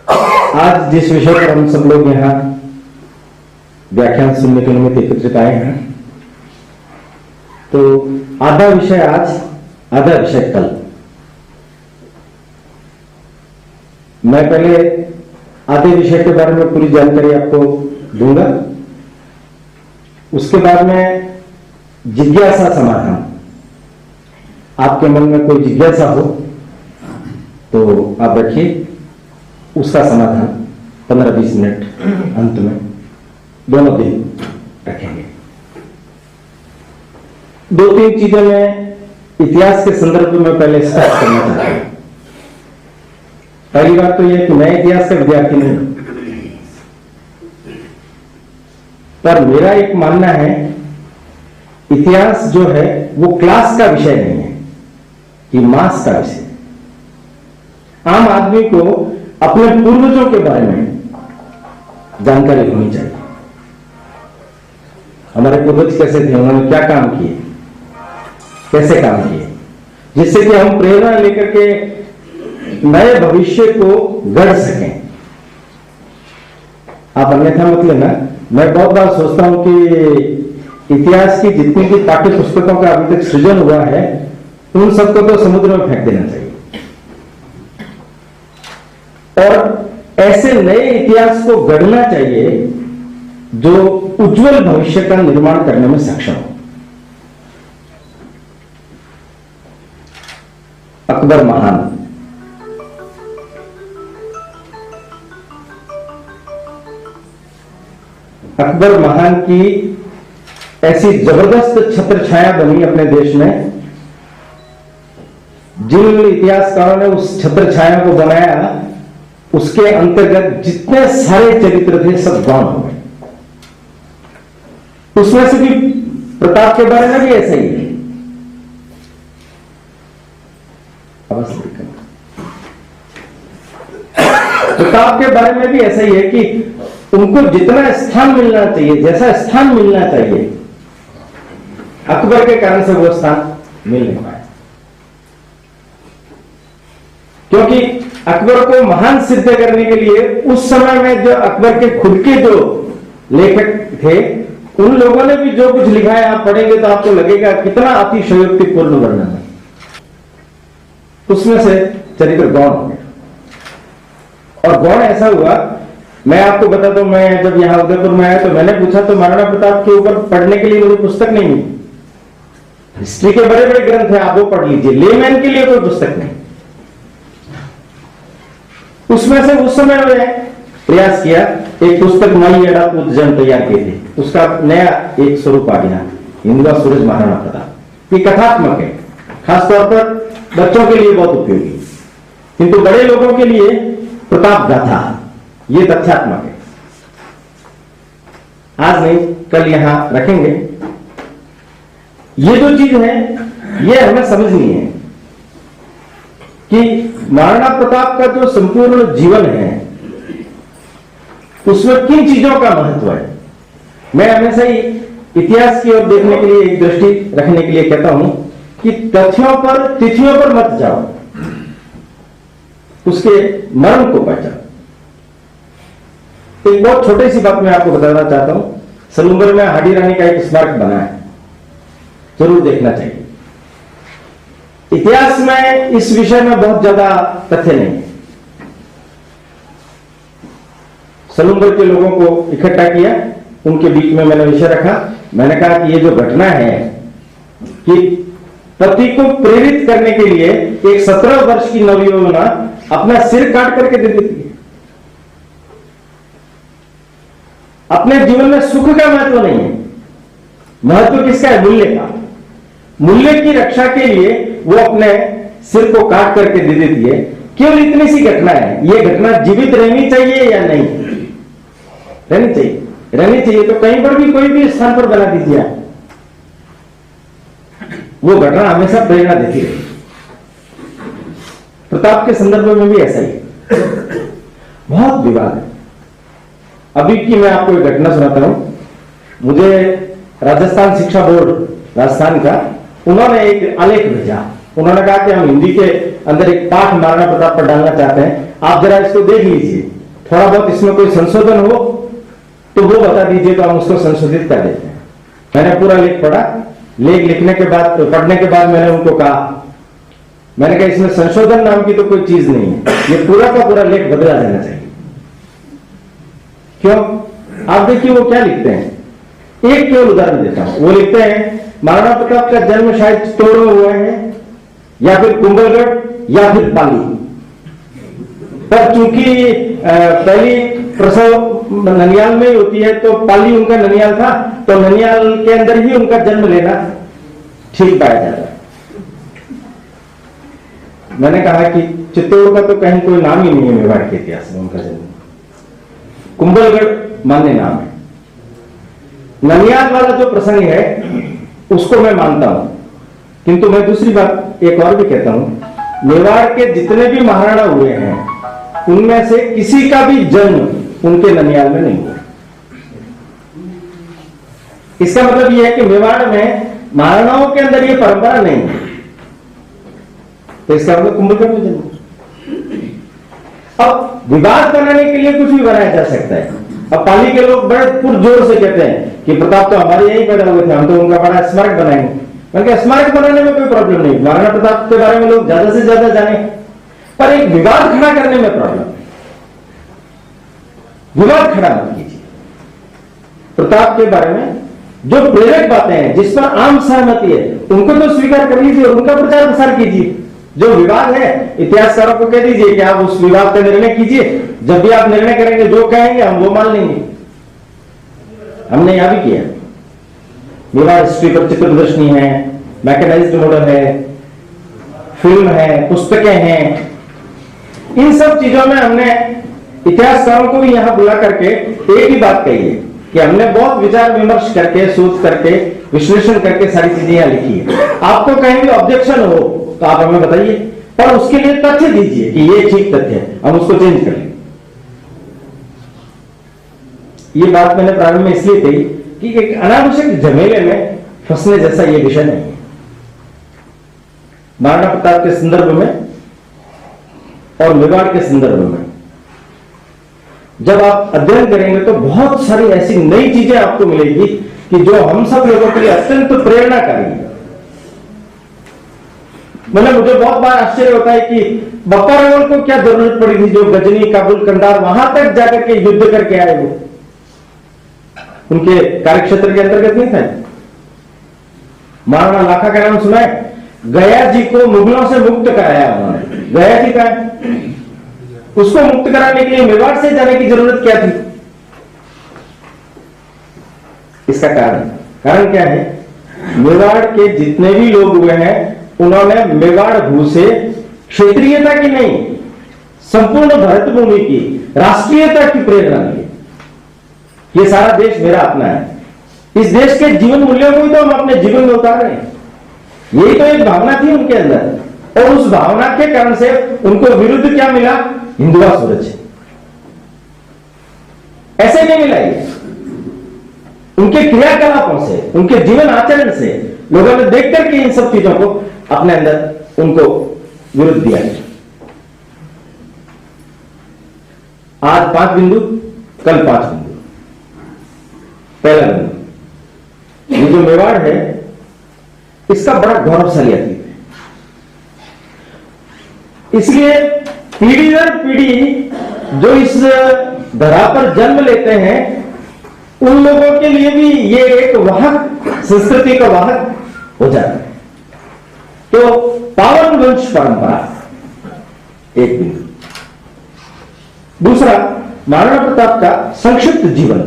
आज जिस विषय पर हम सब लोग यहाँ व्याख्यान सुनने के निमित्त एकत्रित आए हैं, तो आधा विषय आज, आधा विषय कल। मैं पहले आधे विषय के बारे में पूरी जानकारी आपको दूंगा, उसके बाद में जिज्ञासा समाधान। आपके मन में कोई जिज्ञासा हो तो आप रखिए, उसका समाधान 15-20 मिनट अंत में दोनों दिन रखेंगे। 2-3 चीजें मैं इतिहास के संदर्भ में पहले स्पष्ट करना चाहता हूं। पहली बात तो यह कि मैं इतिहास का विद्यार्थी नहीं हूं, पर मेरा एक मानना है इतिहास जो है वो क्लास का विषय नहीं है कि मास का विषय। आम आदमी को अपने पूर्वजों के बारे में जानकारी होनी चाहिए। हमारे पूर्वज कैसे थे, उन्होंने क्या काम किए, कैसे काम किए, जिससे कि हम प्रेरणा लेकर के नए भविष्य को गढ़ सकें। आप अन्यथा मत लेना, मैं बहुत बार सोचता हूं कि इतिहास की जितनी भी पाठ्य पुस्तकों का अभी तक सृजन हुआ है, उन सबको तो समुद्र में फेंक देना चाहिए और ऐसे नए इतिहास को गढ़ना चाहिए जो उज्जवल भविष्य का निर्माण करने में सक्षम हो। अकबर महान, अकबर महान की ऐसी जबरदस्त छत्र छाया बनी अपने देश में। जिन इतिहासकारों ने उस छत्र छाया को बनाया, उसके अंतर्गत जितने सारे चरित्र थे सब गौण हो गए। उसमें से भी प्रताप के बारे में भी ऐसा ही है। प्रताप के बारे में भी ऐसा ही है कि उनको जितना स्थान मिलना चाहिए, जैसा स्थान मिलना चाहिए, अकबर के कारण से वो स्थान मिल नहीं पाया। क्योंकि अकबर को महान सिद्ध करने के लिए उस समय में जो अकबर के खुद के जो लेखक थे, उन लोगों ने भी जो कुछ लिखा है, आप पढ़ेंगे तो आपको लगेगा कितना अतिशयोक्तिपूर्ण वर्णन है। उसमें से चरित्र गौण हो गया। और गौण ऐसा हुआ, मैं आपको बताता हूं, मैं जब यहां उदयपुर में आया तो मैंने पूछा तो महाराणा प्रताप के ऊपर पढ़ने के लिए मुझे पुस्तक नहीं मिली। हिस्ट्री के बड़े बड़े ग्रंथ है, आप वो पढ़ लीजिए, लेमैन के लिए कोई पुस्तक नहीं। उसमें से उस समय मैंने प्रयास किया, एक पुस्तक माई एड़ा पूजन तैयार किए थे, उसका नया एक स्वरूप आ गया, हिंदुआ सूरज महाराणा प्रताप। ये कथात्मक है, खासतौर पर बच्चों के लिए बहुत उपयोगी, किंतु बड़े लोगों के लिए प्रताप गाथा ये तथ्यात्मक है। आज नहीं, कल यहां रखेंगे। ये जो चीज है ये हमें समझनी है कि महाराणा प्रताप का जो संपूर्ण जीवन है उसमें किन चीजों का महत्व है। मैं हमेशा ही इतिहास की ओर देखने के लिए एक दृष्टि रखने के लिए कहता हूं कि तथ्यों पर, तिथियों पर मत जाओ, उसके मर्म को पहचानो। एक बहुत छोटी सी बात मैं आपको बताना चाहता हूं। सलूंगर में हाडी रानी का एक स्मारक बना है, जरूर देखना चाहिए। इतिहास में इस विषय में बहुत ज्यादा तथ्य नहीं है। सलूंगर के लोगों को इकट्ठा किया, उनके बीच में मैंने विषय रखा। मैंने कहा कि ये जो घटना है कि पति को प्रेरित करने के लिए एक 17 वर्ष की नवयुवना अपना सिर काट करके दे देती है। अपने जीवन में सुख का महत्व नहीं है, महत्व किसका है? मूल्य का। मूल्य की रक्षा के लिए वो अपने सिर को काट करके दे देती है। केवल इतनी सी घटना है। ये घटना जीवित रहनी चाहिए या नहीं? रहनी चाहिए। रहनी चाहिए तो कहीं पर भी, कोई भी स्थान पर बना दीजिए आप, वो घटना हमेशा प्रेरणा देती रही। प्रताप के संदर्भ में भी ऐसा ही बहुत विवाद है। अभी की मैं आपको एक घटना सुनाता हूं। मुझे राजस्थान शिक्षा बोर्ड राजस्थान का, उन्होंने एक आलेख भेजा। उन्होंने कहा कि हम हिंदी के अंदर एक पाठ महाराणा प्रताप पर डालना चाहते हैं। आप जरा इसको देख लीजिए, थोड़ा बहुत इसमें कोई संशोधन हो तो वो बता दीजिए, तो हम उसको संशोधित कर देते हैं। मैंने पूरा लेख पढ़ा, लेख लिखने के बाद, पढ़ने के बाद मैंने उनको कहा, मैंने कहा इसमें संशोधन नाम की तो कोई चीज नहीं है, ये पूरा का पूरा लेख बदला जाना चाहिए। क्यों? आप देखिए वो क्या लिखते हैं, एक केवल उदाहरण देता हूं। वो लिखते हैं महाराणा प्रताप का जन्म शायद चित्तौड़ में हुआ है, या फिर कुंभलगढ़, या फिर पाली, पर चूंकि पहली प्रसव ननियाल में होती है तो पाली उनका ननियाल था, तो ननियाल के अंदर ही उनका जन्म लेना ठीक पाया जाता है। मैंने कहा कि चित्तौड़ का तो कहीं कोई नाम ही नहीं है मेवाड़ के इतिहास में उनका जन्म, कुंभलगढ़ मान्य नाम है। ननियाल वाला जो प्रसंग है उसको मैं मानता हूं, किंतु मैं दूसरी बात एक और भी कहता हूं, मेवाड़ के जितने भी महाराणा हुए हैं उनमें से किसी का भी जन्म उनके ननियाल में नहीं हुआ। इसका मतलब यह है कि मेवाड़ में महाराणाओं के अंदर यह परंपरा नहीं है, तो इसका मतलब कुंभलगढ़ में जन्म। अब विवाद बनाने के लिए कुछ भी बनाया जा सकता है। अब पाली के लोग बड़े पुरजोर से कहते हैं कि प्रताप तो हमारे यही पैदा हुए थे, हम तो उनका बड़ा स्मारक बनाएंगे। क्योंकि स्मारक बनाने में कोई प्रॉब्लम नहीं, महाराणा प्रताप के बारे में लोग ज्यादा से ज्यादा जाने, पर एक विवाद खड़ा करने में प्रॉब्लम है। विवाद खड़ा मत कीजिए। प्रताप के बारे में जो प्रेरक बातें हैं, जिस पर आम सहमति है, उनको तो स्वीकार कर लीजिए और उनका प्रचार प्रसार कीजिए। जो विवाद है, इतिहासकारों को कह दीजिए कि आप उस विवाद का निर्णय कीजिए, जब भी आप निर्णय करेंगे जो कहेंगे हम वो मान लेंगे। हमने यहां भी किया, विवाद हिस्ट्री पर चित्र प्रदर्शनी है, मैकेनाइज्ड मॉडल है, फिल्म है, पुस्तकें हैं, इन सब चीजों में हमने इतिहासकारों को भी यहां बुला करके एक ही बात कही है कि हमने बहुत विचार विमर्श करके, सोच करके, विश्लेषण करके सारी चीजें यहां लिखी है। आपको कहीं भी ऑब्जेक्शन हो तो आप हमें बताइए, पर उसके लिए तथ्य दीजिए कि ये ठीक तथ्य है, हम उसको चेंज कर लेंगे। ये बात मैंने प्रारंभ में इसलिए कही कि एक अनावश्यक झमेले में फंसने जैसा ये विषय नहीं है। महाराणा प्रताप के संदर्भ में और मेवाड़ के संदर्भ में जब आप अध्ययन करेंगे तो बहुत सारी ऐसी नई चीजें आपको मिलेगी कि जो हम सब लोगों के लिए अत्यंत प्रेरणाकारी है। मतलब मुझे बहुत बार आश्चर्य होता है कि बप्पा रावल को क्या जरूरत पड़ी थी, जो गजनी, काबुल, कंधार वहां तक जाकर के युद्ध करके आए, वो उनके कार्यक्षेत्र के अंतर्गत नहीं था। महाराणा लाखा का नाम सुना है? गया जी को मुगलों से मुक्त कराया उन्होंने। गया जी का है, उसको मुक्त कराने के लिए मेवाड़ से जाने की जरूरत क्या थी? इसका कारण क्या है? मेवाड़ के जितने भी लोग हुए हैं उन्होंने मेवाड़ भू से क्षेत्रीयता की नहीं, संपूर्ण भारत भूमि की राष्ट्रीयता की प्रेरणा ली। ये सारा देश मेरा अपना है, इस देश के जीवन मूल्यों को ही तो हम अपने जीवन में उतार रहे हैं। यही तो एक भावना थी उनके अंदर, और उस भावना के कारण से उनको विरुद्ध क्या मिला? हिंदुआ सूरज। ऐसे नहीं मिला ये, उनके क्रियाकलापों से, उनके जीवन आचरण से लोगों ने देख करके इन सब चीजों को अपने अंदर उनको विरुद्ध दिया। आज 5 बिंदु, कल 5 बिंदु। पहला बिंदु, ये जो मेवाड़ है इसका बड़ा गौरवशाली अतीत है। इसलिए पीढ़ी दर पीढ़ी जो इस धरा पर जन्म लेते हैं उन लोगों के लिए भी ये एक वाहक, संस्कृति का वाहक हो जाता है। तो पावन वंश परंपरा एक बिंदु। दूसरा, महाराणा प्रताप का संक्षिप्त जीवन,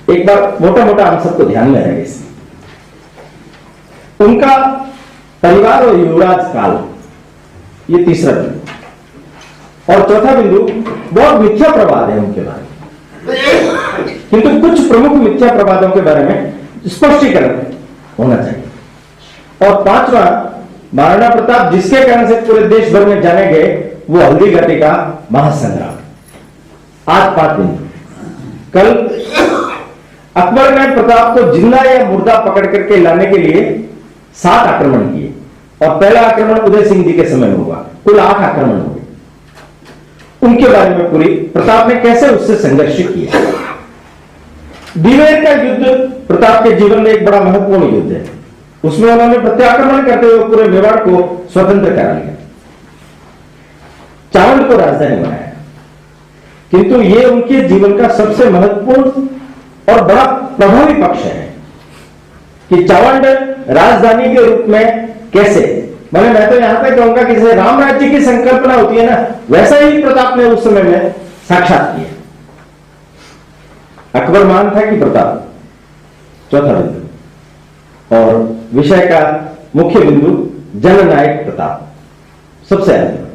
एक बार मोटा मोटा हम सबको ध्यान में रहेगा इसमें। उनका परिवार और युवराज काल, ये तीसरा बिंदु। और चौथा बिंदु, बहुत मिथ्या प्रवाद है उनके बारे में, किंतु कुछ प्रमुख मिथ्या प्रवादों के बारे में स्पष्टीकरण होना चाहिए। और पांचवा, महाराणा प्रताप जिसके कारण से पूरे देश भर में जाने गए, वो हल्दी घाटी का महासंग्राम। आज 5 बिंदु। कल अकबर ने प्रताप को जिंदा या मुर्दा पकड़ करके लाने के लिए 7 आक्रमण किए। और पहला आक्रमण उदय सिंह जी के समय में हुआ। कुल 8 आक्रमण हुए। उनके बारे में पूरी प्रताप ने कैसे उससे संघर्ष किया। दिवेर का युद्ध प्रताप के जीवन में एक बड़ा महत्वपूर्ण युद्ध है। उसमें उन्होंने प्रत्याक्रमण करते हुए पूरे मेवाड़ को स्वतंत्र करा लिया, चावंड को राजधानी बनाया। किंतु यह उनके जीवन का सबसे महत्वपूर्ण और बड़ा प्रभावी पक्ष है कि चावंड राजधानी के रूप में कैसे, मैं तो यहां तक कहूंगा कि जैसे राम राज्य की संकल्पना होती है ना, वैसा ही प्रताप ने उस समय में साक्षात किया। अकबर मान था कि प्रताप, चौथा बिंदु, और विषय का मुख्य बिंदु जननायक प्रताप सबसे आगे।